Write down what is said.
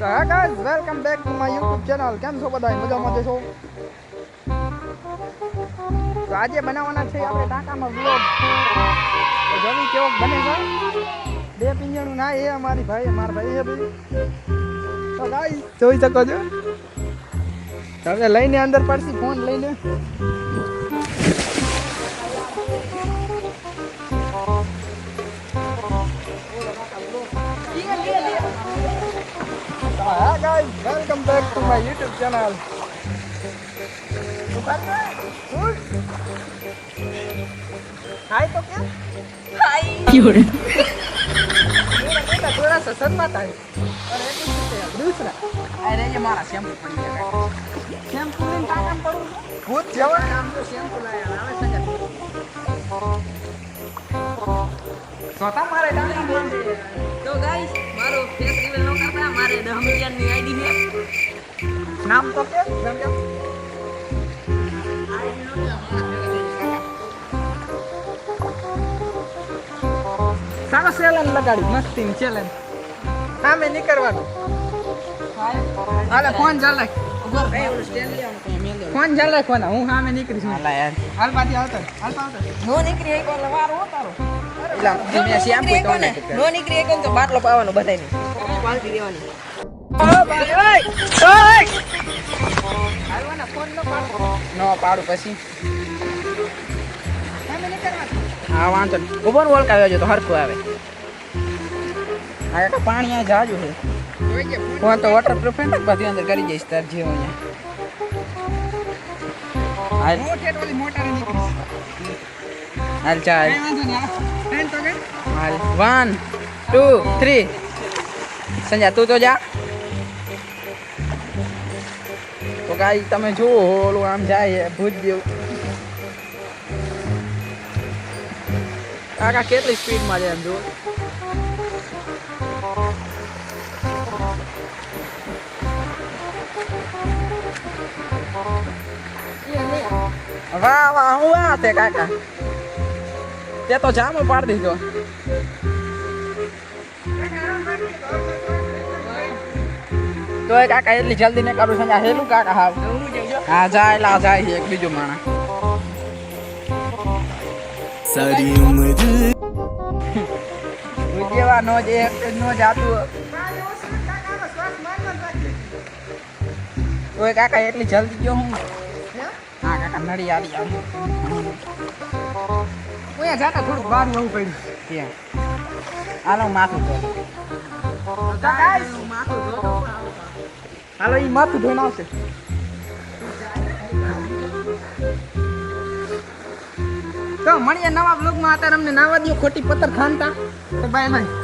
So hi guys, welcome back to my YouTube channel. કેમ છો બધા? મજામાં જશો? તો આજે બનાવવાના છે આપણે ટાંકામાં વ્લોગ. તો જોવી કેવો બને છે. બે પિંજણું ના એ અમારી ભાઈ, મારા ભાઈ છે ભાઈ. તો ગાઈસ જોઈ શકો છો. હવે લઈને અંદર પડશે ફોન લઈને. Hi guys, welcome back to my YouTube channel. हाय तो क्या? हाय क्यों? थोड़ा सा शर्माता है। और एक दूसरा। अरे ये हमारा शैम्पू पड़ी है शैम्पू ने क्या काम करूँ? बहुत जवान काम तो शैम्पू लाया आवे संगत स्वतः मारे डांगा बोल दे। तो गाइस मारो फेस रिवील नो करता मारे 10 मिलियन ની આઈડી છે नाम तो क्या? नाम क्या? આઈડી નો सारा चैलेंज लगाड़ी मस्ती में चैलेंज हाँ मैं नहीं करवानो हाले फोन चाले ઉભર ભાઈ ઓલો સ્ટેન્ડ લે આમ તો મેલ દે फोन चाले फोन हूँ हाँ मैं नहीं करी હાલા યાર हाल बाती हाल तो નો નીકળી એક વાર વારો તારો इला मैं शैम्पू तो नहीं નો નીકળી એક તો બાટલો પાવાનો બધાયને ક્વોલિટી દેવાની ओ भाई ओए ओए हालवाना फोन नो पाडू પછી हाँ मैं नहीं करवानो હા વાંધો ઉભર વોલ કાવ્યો જો તો હરખું આવે આ તો પાણી આ જાજુ છે જોઈ કે ફોન તો વોટરપ્રૂફ છે ને બધી અંદર કરી જઈશ તાર જેવો અહીંયા હાલ મોટે ઓલી મોટા ને નીકળી હાલ ચાલ કઈ વાંધો નહીં ટ્રેન તો ગઈ હાલ 1 2 3 સંજા તું તો જા તો ગાઈ તમે જુઓ ઓલું આમ જાય ભૂત જેવું કાકા કેટલી સ્પીડમાં જાય એમ જુઓ વાહ વાહ હું આ તે કાકા તે તો જામો પાડી દીધો તો એ કાકા એટલી જલ્દી ને કરું સંજા હેલું કાકા હાવ હા જાય લા જાય છે એક બીજો માણા सारी उम्र જેવા નો જે નો જાતું તો એ કાકા એટલી જલ્દી ગયો હું હા કાકા નડી આવી આમ ઓયા જાતા થોડું બહાર આવું પડ્યું ત્યાં હાલો માથું ધો હાલો ઈ માથું ધોઈને આવશે તો મળીએ નવા બ્લોગમાં અત્યારે અમને નાવા દો ખોટી પત્તર ખાનતા તો બાય બાય